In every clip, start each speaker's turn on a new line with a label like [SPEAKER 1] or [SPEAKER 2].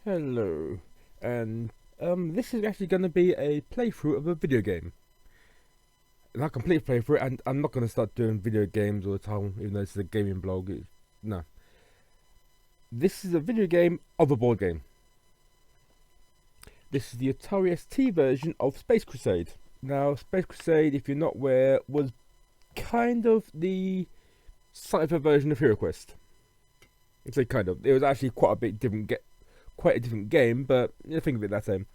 [SPEAKER 1] Hello, and this is actually going to be a playthrough of a video game. Not a complete playthrough, and I'm not going to start doing video games all the time, even though this is a gaming blog. No, this is a video game of a board game. This is the Atari ST version of Space Crusade. Now, Space Crusade, if you're not aware, was kind of the cipher version of Hero Quest. I'd say kind of. It was actually quite a different game, but think of it that same.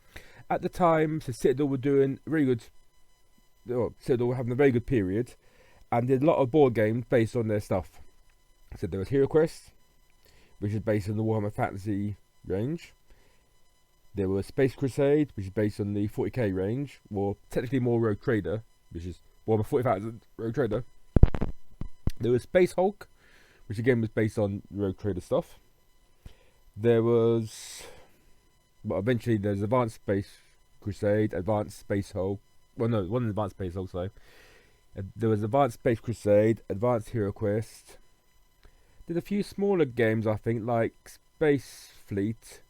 [SPEAKER 1] At the time, so Citadel were doing really good. Citadel were having a very good period, and did a lot of board games based on their stuff. So there was Hero Quest, which is based on the Warhammer Fantasy range. There was Space Crusade, which is based on the 40k range, or technically more Rogue Trader, which is Warhammer 40,000 Rogue Trader. There was Space Hulk, which again was based on Rogue Trader stuff. There was, well, eventually there's Advanced Space Crusade, Advanced Space Hulk. Well, no, one Advanced Space Hulk, sorry. There was Advanced Space Crusade, Advanced Hero Quest. Did a few smaller games, I think, like Space Fleet,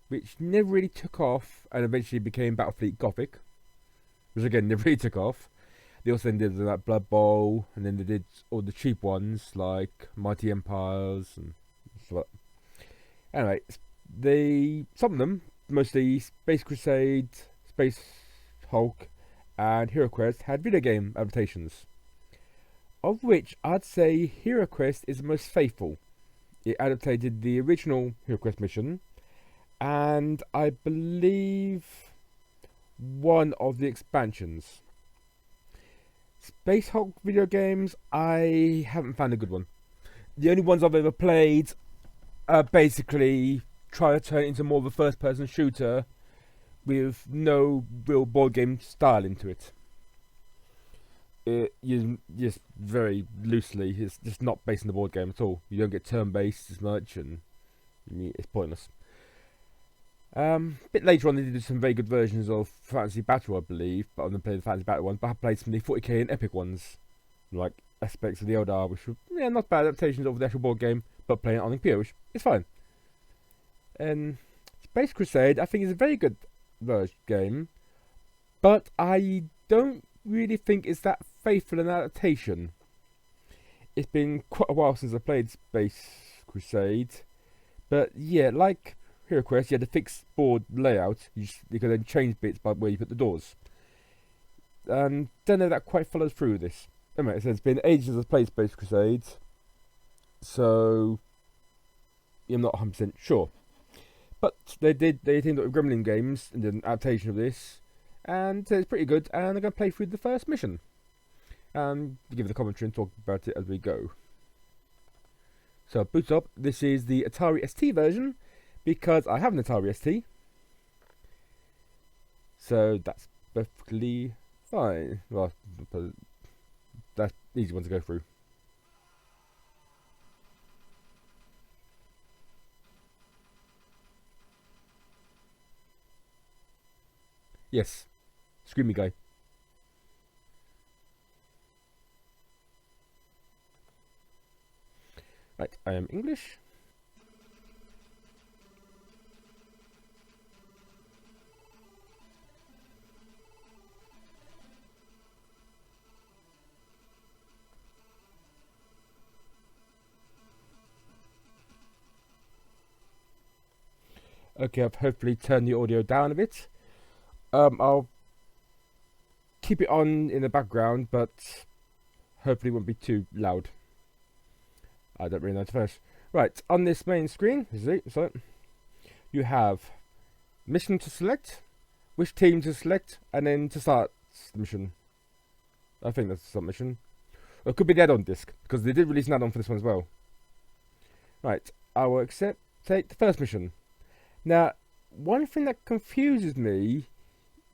[SPEAKER 1] which never really took off, and eventually became Battlefleet Gothic, which again never really took off. They also then did that Blood Bowl, and then they did all the cheap ones like Mighty Empires and stuff. Anyway, some of them, mostly Space Crusade, Space Hulk, and Hero Quest, had video game adaptations, of which I'd say Hero Quest is the most faithful. It adapted the original Hero Quest mission, and I believe one of the expansions. Space Hulk video games, I haven't found a good one. The only ones I've ever played basically try to turn it into more of a first-person shooter with no real board game style into it. You just very loosely, it's just not based on the board game at all. You don't get turn-based as much, and it's pointless. A bit later on, they did some very good versions of Fantasy Battle, I believe, but I haven't played the Fantasy Battle ones. But I played some of the 40k and Epic ones, like aspects of the Eldar, which were not bad adaptations of the actual board game, but playing it on the computer, which is fine. And Space Crusade, I think, is a very good game, but I don't really think it's that faithful an adaptation. It's been quite a while since I played Space Crusade, but yeah, like Hero Quest, you had a fixed board layout. You could then change bits by where you put the doors. And don't know that quite follows through with this. Anyway, it says it's been ages since I've played Space Crusade, so I'm not 100% sure. But they teamed up with Gremlin Games and did an adaptation of this, and it's pretty good. And I'm going to play through the first mission, and give it a commentary and talk about it as we go. So boot up. This is the Atari ST version, because I have an Atari ST, so that's perfectly fine. Well, that's an easy one to go through. Yes, Screamy Guy. Right, I am English. Okay, I've hopefully turned the audio down a bit. I'll keep it on in the background, but hopefully it won't be too loud. I don't really know to finish. Right, on this main screen, you have mission to select, which team to select, and then to start the mission. I think that's the start mission. Or it could be the add-on disc, because they did release an add-on for this one as well. Right, I will take the first mission. Now, one thing that confuses me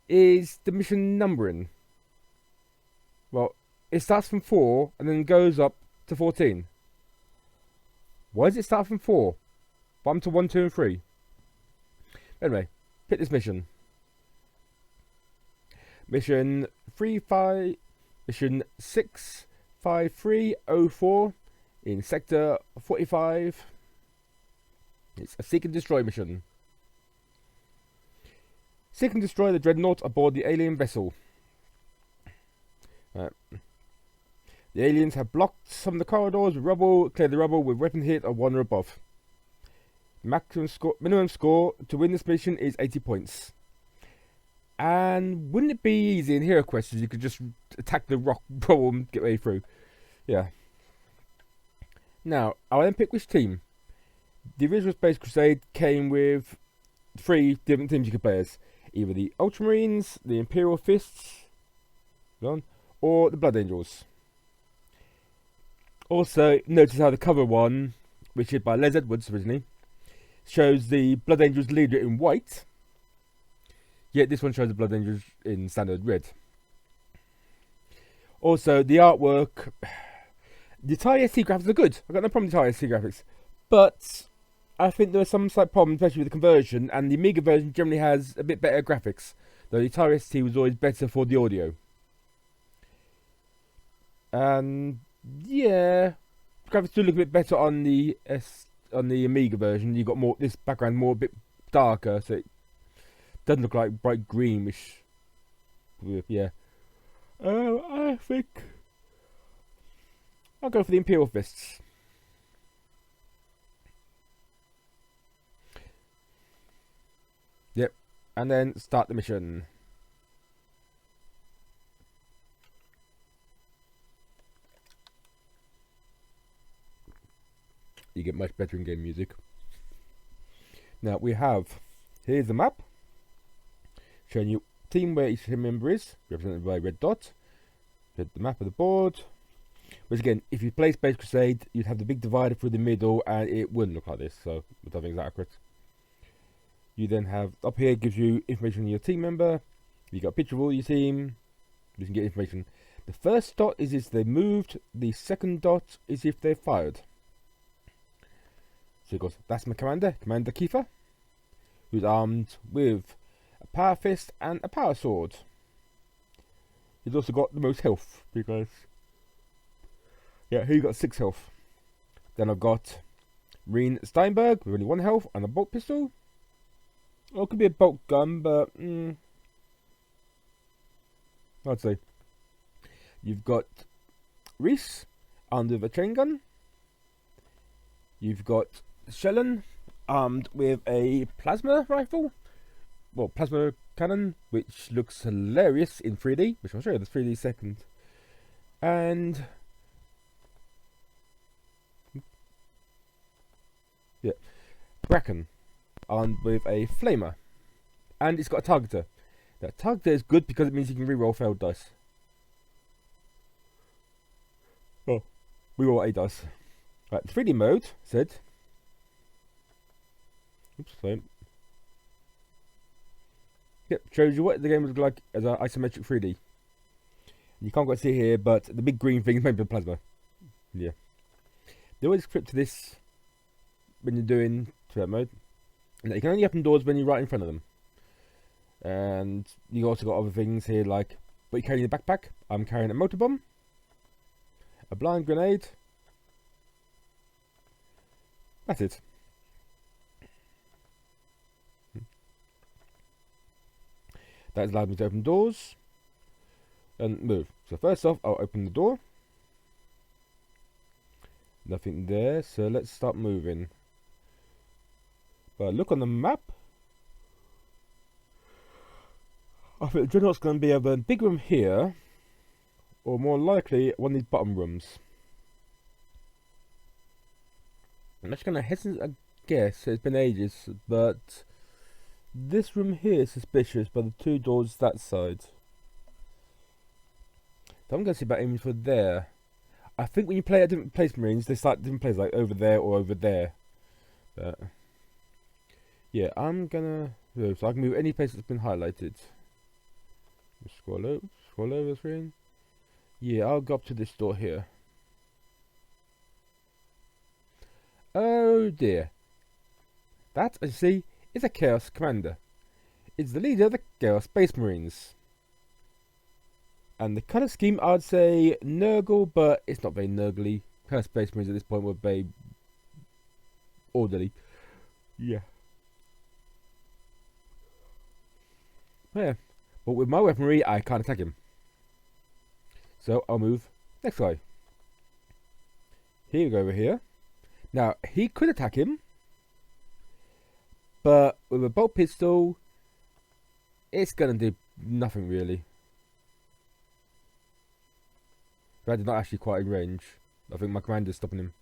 [SPEAKER 1] is the mission numbering. Well, it starts from 4 and then goes up to 14. Why does it start from 4? Bottom to 1, 2, and 3. Anyway, pick this mission. Mission 65304 in Sector 45. It's a seek and destroy mission. Seek and destroy the dreadnought aboard the alien vessel. The aliens have blocked some of the corridors with rubble. Clear the rubble with weapon hit of 1 or above. Minimum score to win this mission is 80 points. And wouldn't it be easy in Hero Quest if you could just attack the rock bubble and get way through? Yeah. Now, I'll then pick which team. The original Space Crusade came with 3 different teams you could play as. Either the Ultramarines, the Imperial Fists, or the Blood Angels. Also, notice how the cover one, which is by Les Edwards originally, shows the Blood Angels leader in white. Yet this one shows the Blood Angels in standard red. Also, the artwork... The Atari ST graphics are good. I've got no problem with the Atari ST graphics. But I think there are some slight problems, especially with the conversion. And the Amiga version generally has a bit better graphics. Though the Atari ST was always better for the audio. And yeah, graphics do look a bit better on the Amiga version. You got more this background more a bit darker, so it doesn't look like bright greenish. Yeah. I think I'll go for the Imperial Fists. Yep, and then start the mission. You get much better in-game music. Now we have, here's the map, showing you team where each team member is, represented by a red dot. Here's the map of the board. Which again, if you play Space Crusade, you'd have the big divider through the middle, and it wouldn't look like this. So I don't think it's accurate. You then have up here gives you information on your team member. You got a picture of all your team. You can get information. The first dot is if they moved. The second dot is if they fired. So it goes, that's my commander, Commander Kiefer, who's armed with a power fist and a power sword. He's also got the most health, because yeah, he got 6 health. Then I've got Reen Steinberg with only 1 health and a bolt pistol. Or it could be a bolt gun, but I'd say. You've got Reese armed with a chain gun. You've got Shellen armed with a plasma rifle. Well, plasma cannon, which looks hilarious in 3D, which I'll show you the 3D second. And yeah, Bracken armed with a flamer. And it's got a targeter. That targeter is good because it means you can reroll failed dice. Oh, reroll a dice. Right, 3D mode said. Oops, sorry. Yep, shows you what the game would look like as an isometric 3D. You can't quite see it here, but the big green thing is made of plasma. Yeah. They always script to this when you're doing threat mode. And you can only open doors when you're right in front of them. And you also got other things here like what you carry in the backpack. I'm carrying a motor bomb, a blind grenade. That's it. That allowed me to open doors and move. So first off, I'll open the door. Nothing there, so let's start moving. But look on the map. I think the Dreadnought's going to be either a big room here, or more likely one of these bottom rooms. I'm just going to hesitate, I guess. It's been ages, but this room here is suspicious by the 2 doors that side. So I'm going to see about aiming for there. I think when you play at different place Marines, they start different places, like over there or over there. But yeah, I'm gonna move, so I can move any place that's been highlighted. Scroll over the screen. Yeah, I'll go up to this door here. Oh dear. That, as you see, is a Chaos Commander. It's the leader of the Chaos Space Marines. And the colour scheme, I'd say Nurgle, but it's not very Nurgly. Chaos Space Marines at this point were very orderly. Yeah. Yeah. But with my weaponry, I can't attack him. So I'll move next guy. Here we go over here. Now, he could attack him. But with a bolt pistol, it's going to do nothing really. That is not actually quite in range. I think my commander's stopping him.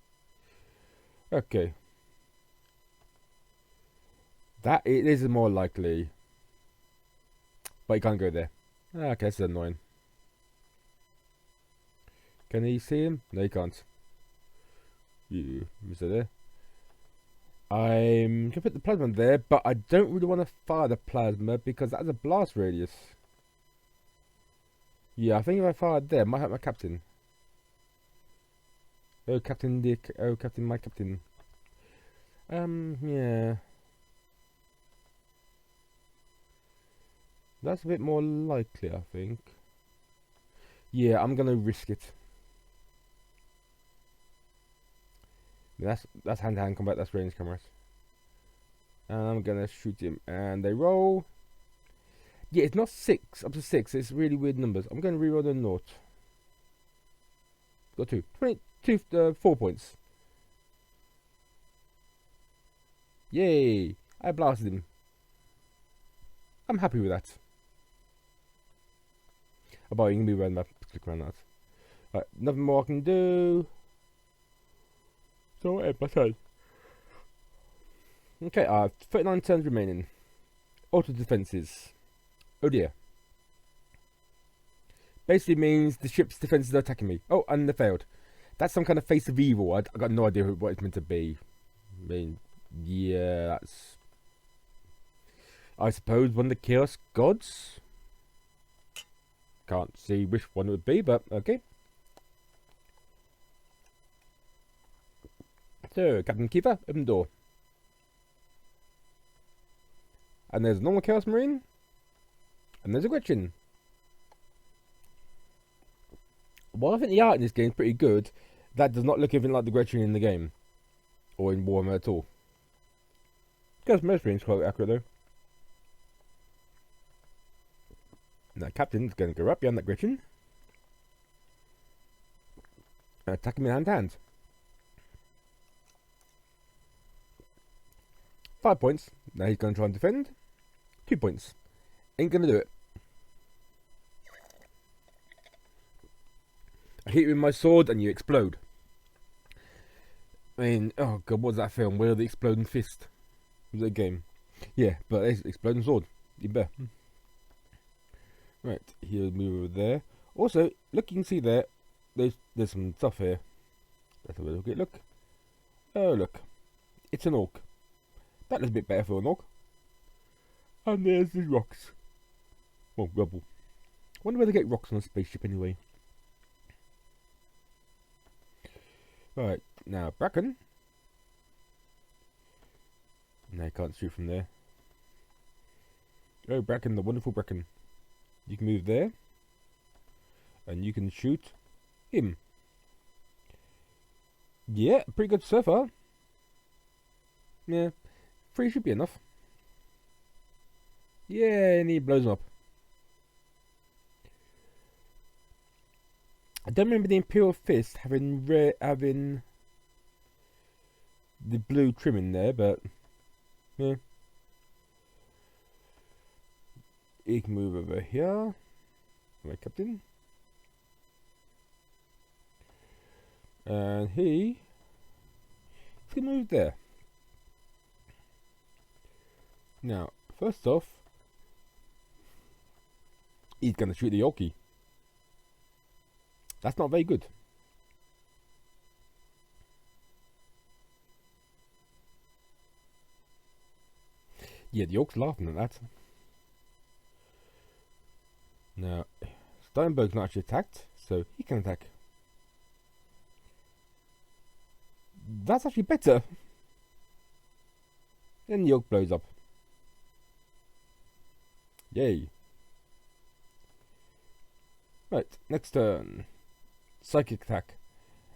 [SPEAKER 1] Okay. That it is more likely. But he can't go there. Okay, that's annoying. Can he see him? No, he can't. You, Mr. There. I'm going to put the plasma there, but I don't really want to fire the plasma because that has a blast radius. Yeah, I think if I fired there, it might hurt my captain. Oh, Captain Dick. Oh, Captain, my captain. Yeah. That's a bit more likely, I think. Yeah, I'm gonna risk it. That's hand-to-hand combat. That's range cameras. And I'm gonna shoot him, and they roll. Yeah, it's not 6 up to 6. It's really weird numbers. I'm gonna reroll the naught. Got 2. 4 points. Yay! I blasted him. I'm happy with that. Oh, you can be around that. Click around that. Right, nothing more I can do. So my turn. Okay, I have 39 turns remaining. Auto defenses. Oh dear. Basically means the ship's defenses are attacking me. Oh, and they failed. That's some kind of face of evil. I got no idea what it's meant to be. I mean, yeah, that's... I suppose one of the Chaos Gods? Can't see which one it would be, but okay. So, Captain Keeper, open the door. And there's a normal Chaos Marine. And there's a Gretchen. While I think the art in this game is pretty good, that does not look anything like the Gretchen in the game. Or in Warhammer at all. Chaos Marine is quite accurate though. Now Captain's going to go up behind that Gretchen. And attack him in hand to hand. 5 points. Now he's going to try and defend. 2 points. Ain't going to do it. I hit you with my sword and you explode. I mean, oh god, what was that film? Where the exploding fist? Was it a game? Yeah, but it's exploding sword. Even better. Right, he'll move over there. Also, look, you can see there. There's some stuff here. Let's have a look at it. Look. Oh, look. It's an orc. That looks a bit better for an orc. And there's the rocks. Well, rubble. I wonder where they get rocks on a spaceship anyway. Right, now Bracken. No, you can't shoot from there. Oh, Bracken, the wonderful Bracken. You can move there. And you can shoot him. Yeah, pretty good so far. Yeah, 3 should be enough. Yeah, and he blows him up. I don't remember the Imperial Fist having the blue trim in there, but yeah. He can move over here. My captain. And he can move there. Now, first off, he's going to shoot the Yorkie. That's not very good. Yeah, the Orc's laughing at that. Now, Steinberg's not actually attacked, so he can attack. That's actually better. Then the Orc blows up. Yay. Right, next turn. Psychic attack.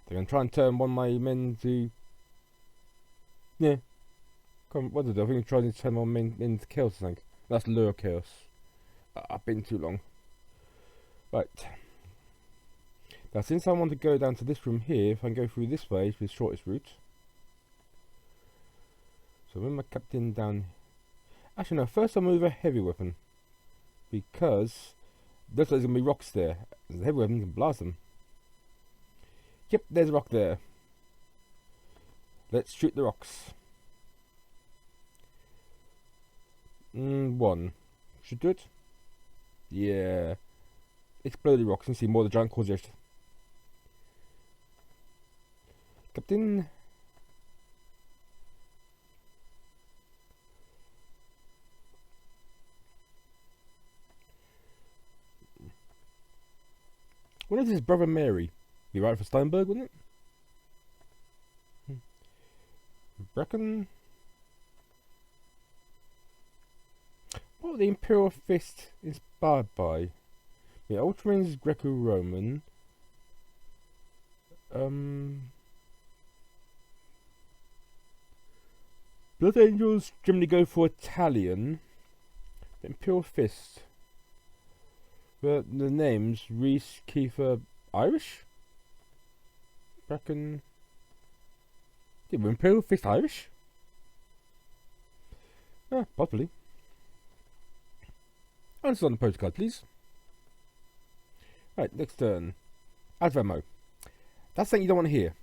[SPEAKER 1] They're going to try and turn one of my men to... Yeah. Come, what did I think? They're trying to turn one of my men into chaos, I think. That's lure chaos. I've been too long. Right. Now, since I want to go down to this room here, if I can go through this way, it's the shortest route. So when my captain down... Actually, no, first I'll move a heavy weapon. Because there's going to be rocks there. There's a heavy weapon, you can blast them. Yep, there's a rock there. Let's shoot the rocks. One. Should do it. Yeah. Explode the rocks and see more of the giant causes. Captain. What is his brother Mary? Be right for Steinberg, wouldn't it? Bracken. What are the Imperial Fist inspired by? The Ultramarines Greco-Roman. Blood Angels generally go for Italian. The Imperial Fist. But the names Reese, Kiefer, Irish? Bracken. Yeah, were Imperial Fist Irish? Possibly. Answer on the postcard, please. Right, next turn. Out of ammo. That's something you don't want to hear.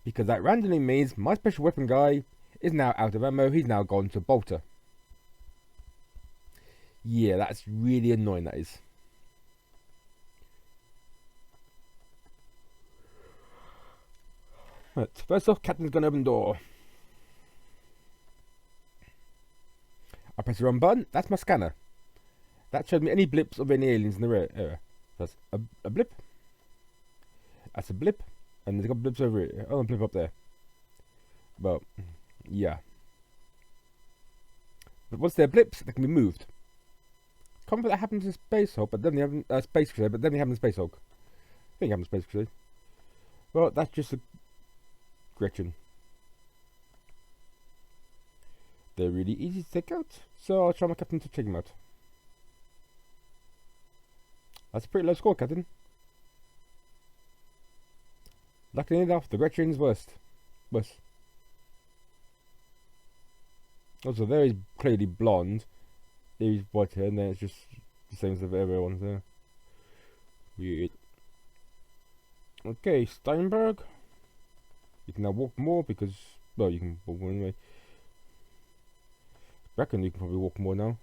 [SPEAKER 1] Because that randomly means my special weapon guy is now out of ammo. He's now gone to bolter. Yeah, that's really annoying, that is. Right, first off, Captain's gonna open the door. I press the wrong button. That's my scanner. That showed me any blips of any aliens in the area. That's a blip. That's a blip. And there's got blips over here. Oh, a blip up there. Well, yeah. But once they're blips, they can be moved. Common that happens in Space Hulk, but then they have Space Crusade, but then they have in Space Hulk. I think they have in Space Crusade. Well, that's just a Gretchen. They're really easy to take out, so I'll try my captain to check them out. That's a pretty low score, Captain. Luckily enough, the Gretchen's worse. Also, there is clearly blonde. There is white hair, and then it's just the same as the other ones there. Weird. Okay, Steinberg. You can now walk more because, well, you can walk more anyway. Reckon you can probably walk more now.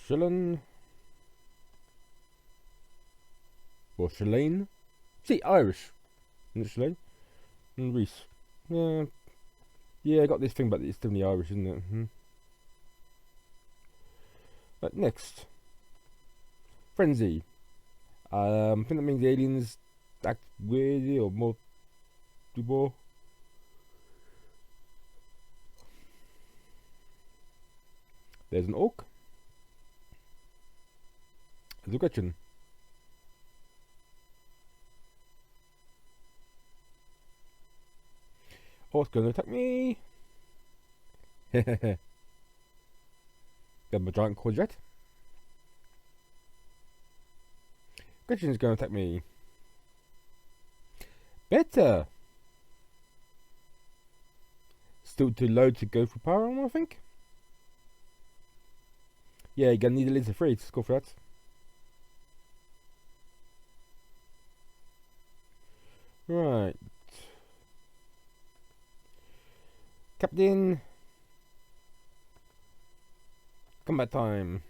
[SPEAKER 1] Shillen. Or Shalane. See, Irish. Isn't it Shalane? And Reese. Yeah, I got this thing, but it's definitely Irish, isn't it? Right, next. Frenzy. I think that means the aliens act weirdly or more. There's an orc. There's a Gretchen. Orc's gonna attack me. Got my giant courgette. Gretchen's gonna attack me. Better. Still too low to go for power armor, I think. Yeah, you're gonna need a laser 3 to score for that. Right. Captain. Combat time.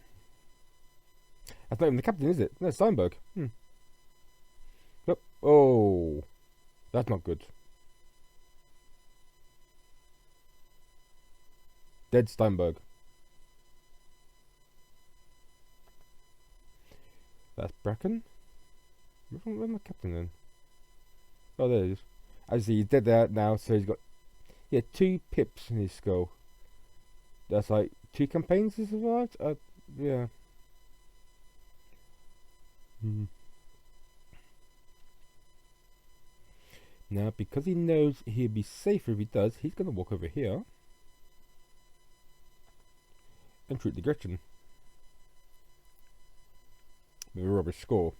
[SPEAKER 1] That's not even the captain, is it? No, Steinberg. Yep. Oh. That's not good. Dead Steinberg. That's Bracken. Where's my captain then? Oh, there it is. I see, he's dead there now, so he's got 2 pips in his skull. That's like 2 campaigns he survived? Yeah. Now, because he knows he'll be safer if he does, he's going to walk over here and shoot the Gretchen with a rubbish score.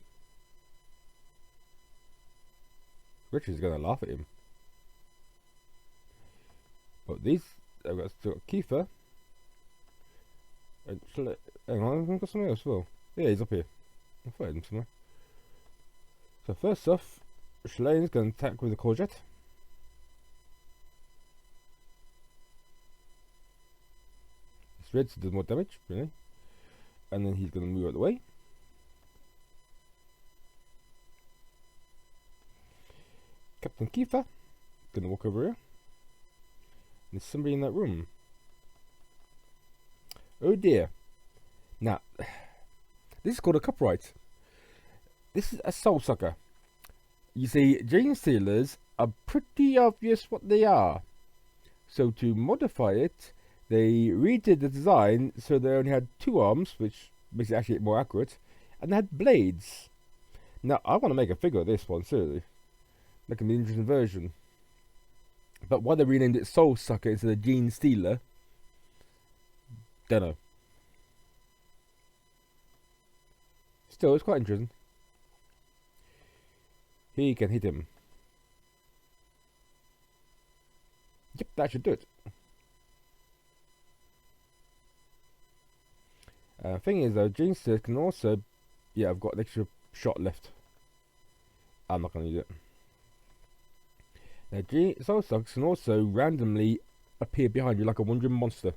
[SPEAKER 1] Gretchen's going to laugh at him. But these, I've still got Kiefer. And hang on, I've got something else as well. Yeah, he's up here. I thought I had him somewhere. So first off, Shalane's going to attack with the courgette. It's red, so it does more damage, really. And then he's going to move out of the way. Captain Kiefer going to walk over here. There's somebody in that room. Oh dear. Now, this is called a copyright. This is a soul sucker. You see, gene stealers are pretty obvious what they are. So to modify it, they redid the design so they only had 2 arms, which makes it actually more accurate, and they had blades. Now, I want to make a figure of this one, seriously. Like an interesting version. But why they renamed it Soul Sucker instead of Gene Stealer, don't know. Still, it's quite interesting. He can hit him. Yep, that should do it. Thing is though, Gene Stealer can also... Yeah, I've got an extra shot left. I'm not going to use it. Now, Soul Suckers can also randomly appear behind you like a wandering monster.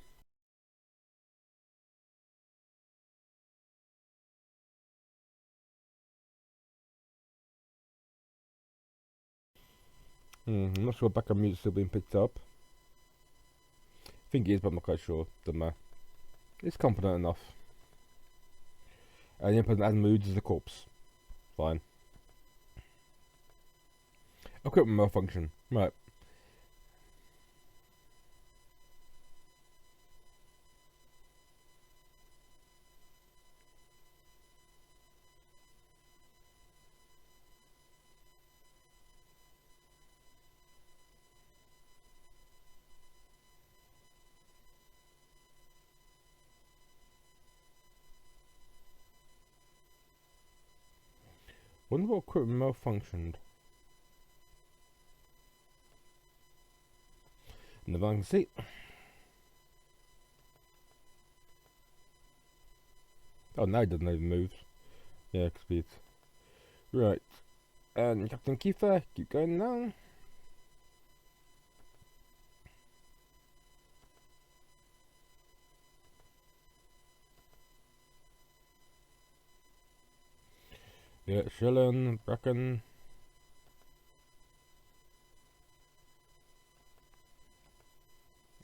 [SPEAKER 1] I'm not sure background music's still being picked up. I think it is, but I'm not quite sure. Doesn't matter. It's competent enough. And the only person that has moods is the corpse. Fine. Equipment malfunction. Right. Wonder what equipment malfunctioned. Never can see. Oh, now it doesn't even move. Yeah, speed. Right. And Captain Kiefer, keep going now. Yeah, Shillen, Bracken.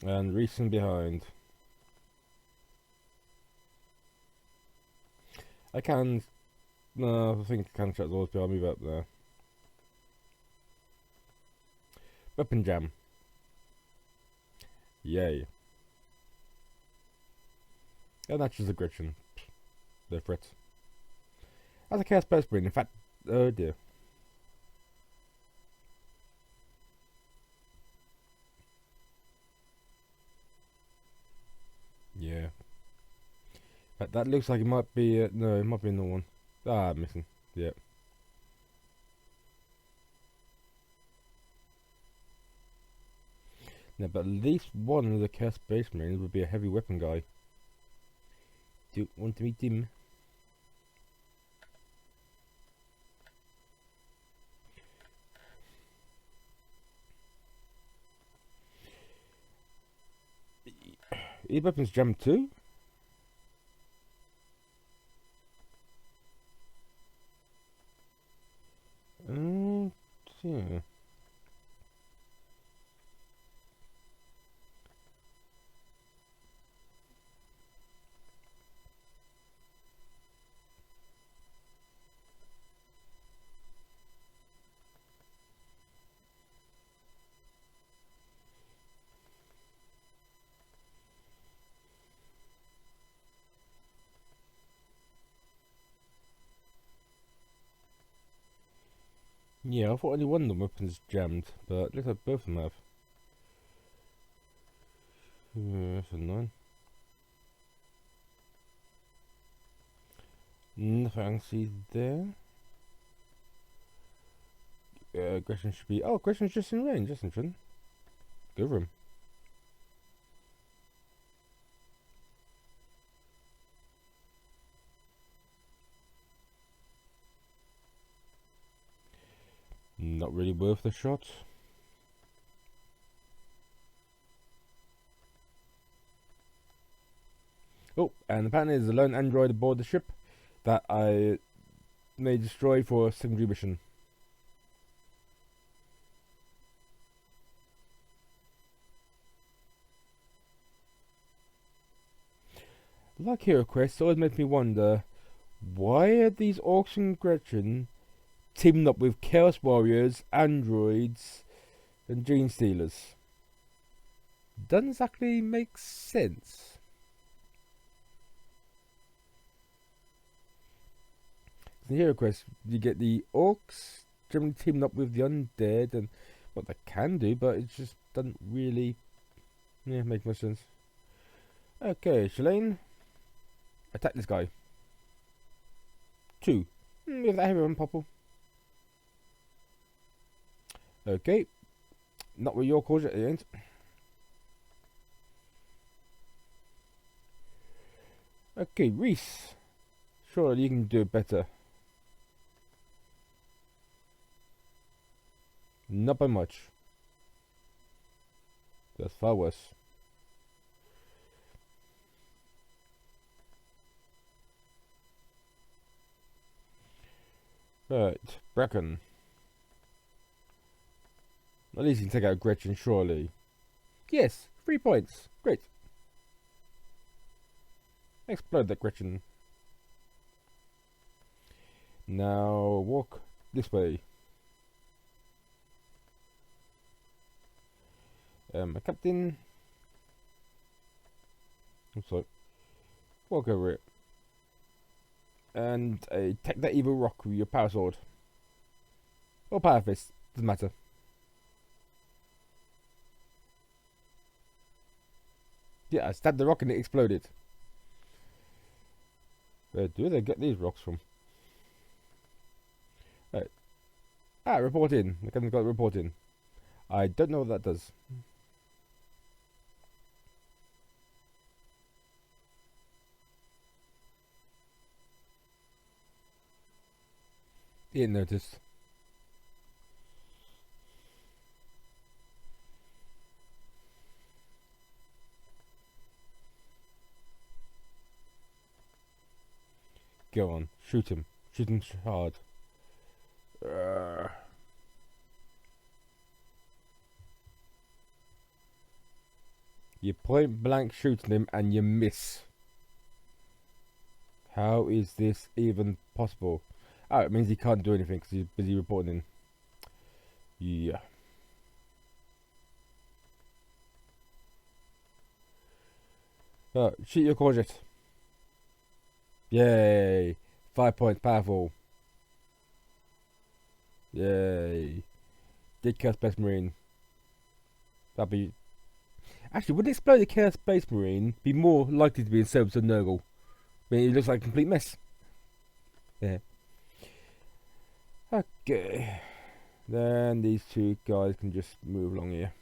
[SPEAKER 1] And Reeson behind. I can... No, I think I can check those behind me up there. Weapon jam. Yay. And that's just a Gretchen. The threat. As a chaos burst brain, in fact, oh dear. Yeah. But that looks like it might be, no, it might be another one. Ah, missing. Yeah. Now, but at least one of the chaos space marines would be a heavy weapon guy. Do you want to meet him? E-weapons jam too? Yeah. Yeah, I thought only one of the weapons jammed, but looks like both of them have. That's annoying. Nothing I can see there. Aggression should be. Oh, aggression's just in range. That's interesting. Go for him. Not really worth the shot. Oh, and apparently there's a lone android aboard the ship that I may destroy for a secondary mission. Like Hero Quest always makes me wonder, why are these orcs and Gretchen teaming up with Chaos Warriors, androids, and Gene Stealers? Doesn't exactly make sense. In Hero Quest, you get the orcs generally teaming up with the undead, and what they can do, but it just doesn't really, make much sense. Okay, Shalane, attack this guy. 2. With that heavy one, Popple. Okay, not with your cause, it ain't. Okay, Reese. Surely you can do it better. Not by much. That's far worse. Right, Bracken. At least you can take out Gretchen, surely. Yes, 3 points. Great. Explode that Gretchen. Now walk this way. A captain. I'm sorry. Walk over it. And take that evil rock with your power sword. Or power fist. Doesn't matter. Yeah, I stabbed the rock and it exploded. Where do they get these rocks from? Right. Report in. The captain's got to report in. I don't know what that does. He didn't notice. Go on. Shoot him. Shoot him hard. You point blank shooting him and you miss. How is this even possible? Oh, it means he can't do anything because he's busy reporting in. Yeah. Shoot your courgette. Yay. 5 points, powerful. Yay. Did kill Space Marine. That'd be... Actually, would explode the Chaos Space Marine be more likely to be in service of Nurgle? I mean, it looks like a complete mess. Yeah. Okay. Then these 2 guys can just move along here.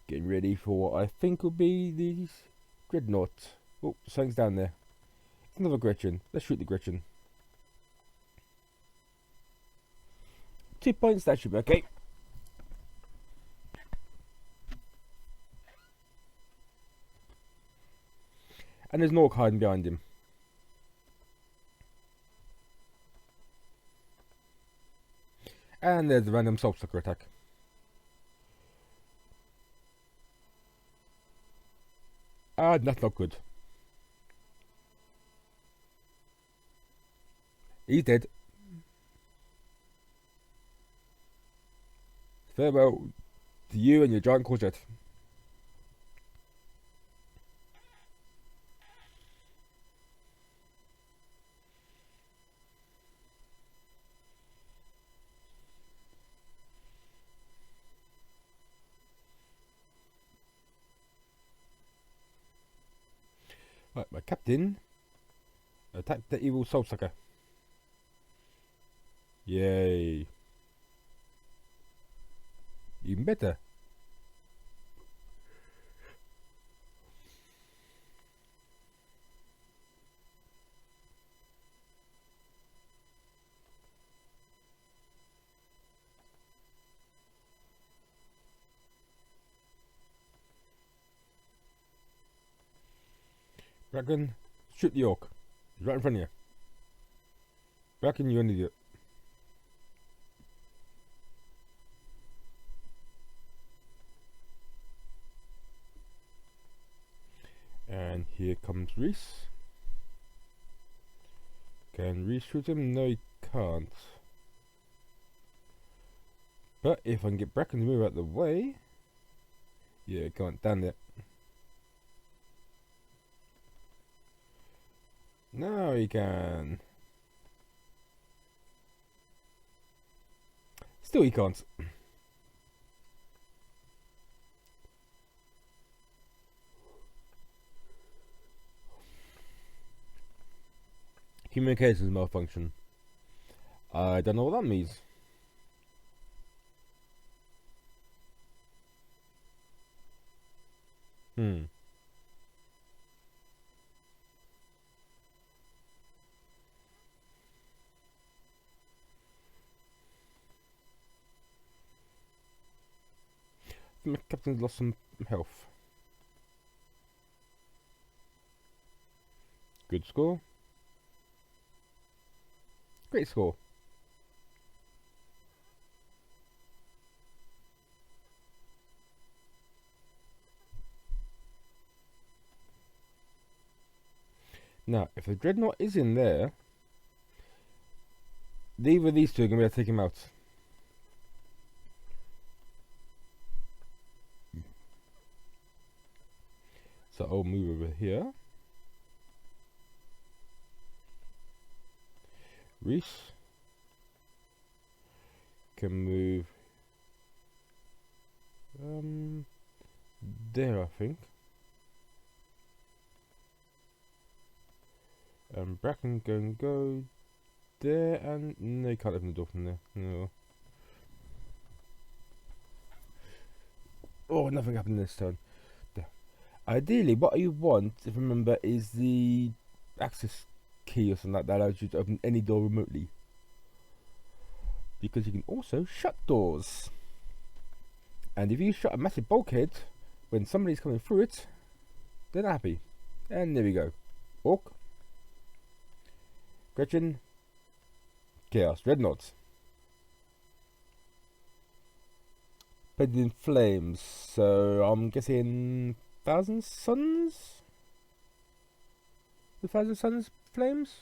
[SPEAKER 1] Getting ready for what I think will be the Dreadnought. Oh, something's down there. It's another Gretchen. Let's shoot the Gretchen. 2 points, that should be okay. And there's an orc hiding behind him. And there's the random Soul Sucker attack. That's not good. He's dead. Farewell to you and your giant courgette. Right, my captain. Attack the evil soul sucker. Yay. Even better. Bracken, shoot the orc. He's right in front of you. Bracken, you're an idiot. And here comes Reese. Can Reese shoot him? No, he can't. But if I can get Bracken to move out the way... Yeah, can't down there. Now he can. Still he can't. Communications malfunction. I don't know what that means. My captain's lost some health. Good score. Great score. Now, if the dreadnought is in there, either of these two are going to be able to take him out. So I'll move over here. Reese can move there, I think. And Bracken can go there, and no, you can't open the door from there. No. Oh, nothing happened this turn. Ideally, what you want, if you remember, is the access key or something like that allows you to open any door remotely. Because you can also shut doors. And if you shut a massive bulkhead when somebody's coming through it, they're happy. And there we go. Orc. Gretchen. Chaos. Dreadnought. Painted in flames. So I'm guessing Thousand Suns? The Thousand Suns flames?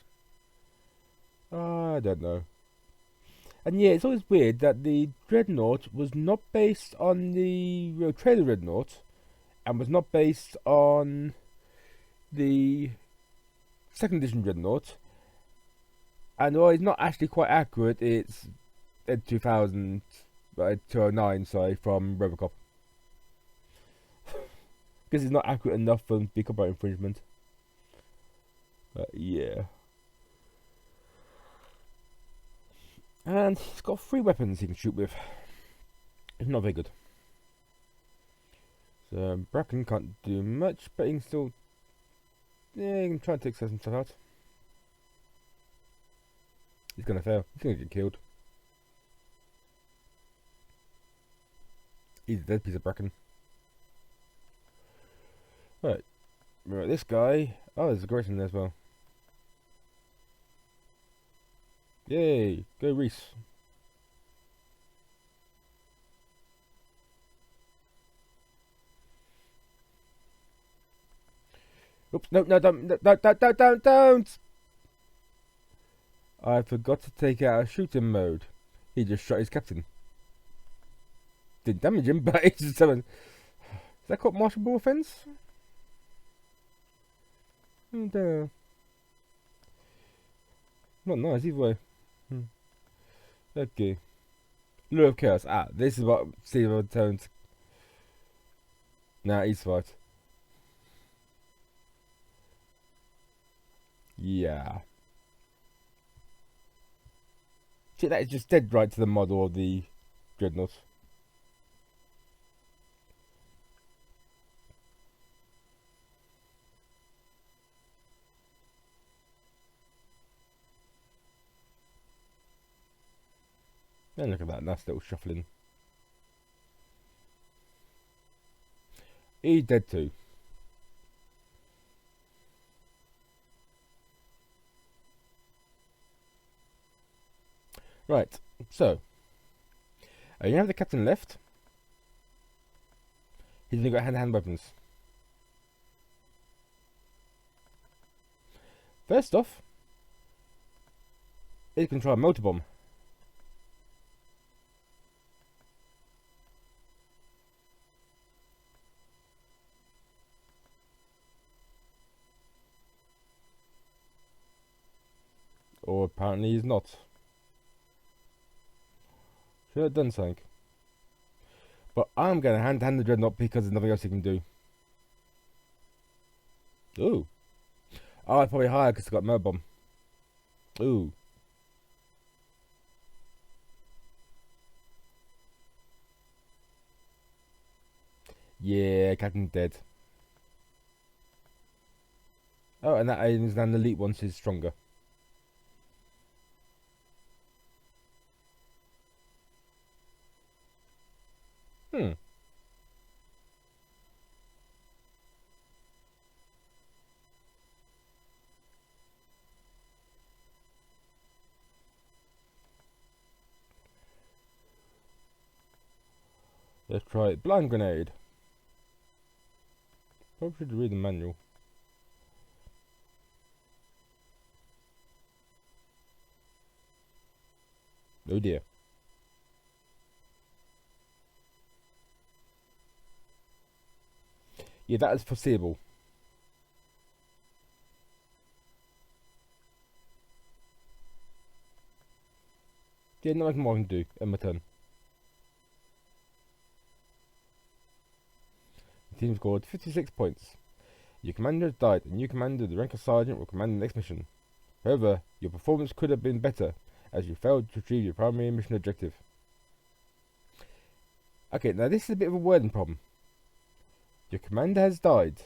[SPEAKER 1] I don't know. And yeah, it's always weird that the Dreadnought was not based on the trailer Dreadnought, and was not based on the second edition Dreadnought. And while it's not actually quite accurate, it's 2000, 209, sorry, from Robocop. Because it's not accurate enough for them to be copyright infringement. But yeah. And he's got 3 weapons he can shoot with. It's not very good. So Bracken can't do much, but he can still... Yeah, he can try to take some stuff out. He's gonna fail. He's gonna get killed. He's a dead piece of Bracken. Right. Right, this guy... Oh, there's a Grayson there as well. Yay! Go Reese. Oops, no, don't! I forgot to take out a shooting mode. He just shot his captain. Didn't damage him, but it's just something. Is that called martial offense? Not nice either way. Okay. Lure of Chaos. Ah, this is what Steve tones. Nah, he's right. Yeah. See, that is just dead right to the model of the Dreadnought. And look at that, nice little shuffling. He's dead too. Right, so you have the captain left. He's only got hand-to-hand weapons. First off, he can try a motor bomb. Or apparently he's not. Should have done something. But I'm going to hand the Dreadnought because there's nothing else he can do. Ooh. Oh, it's probably higher because it's got motor bomb. Ooh. Yeah, Captain's dead. Oh, and that means then the elite one is stronger. Hmm. Let's try it. Blind grenade. Probably should read the manual. Oh dear. Yeah, that is foreseeable. Yeah, nothing more I can do. End my turn. The team scored 56 points. Your commander has died, and your commander, the rank of sergeant, will command the next mission. However, your performance could have been better, as you failed to achieve your primary mission objective. Okay, now this is a bit of a wording problem. Your commander has died.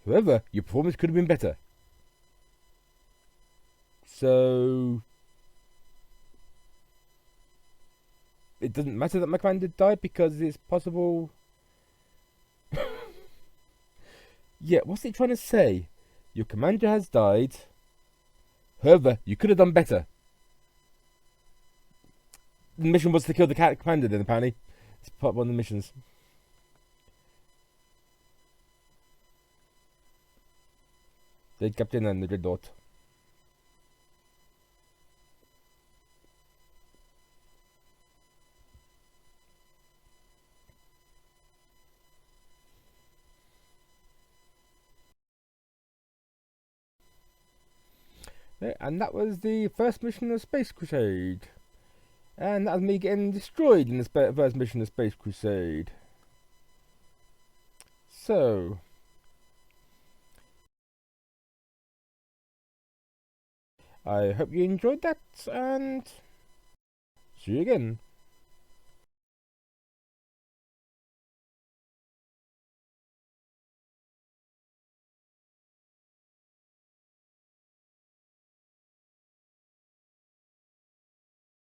[SPEAKER 1] However, your performance could have been better. So it doesn't matter that my commander died because it's possible. Yeah, what's it trying to say? Your commander has died. However, you could have done better. The mission was to kill the commander, then apparently. It's part of one of the missions. The captain and the dreadnought. Yeah, and that was the first mission of Space Crusade. And that was me getting destroyed in the first mission of Space Crusade. So, I hope you enjoyed that, and see you again.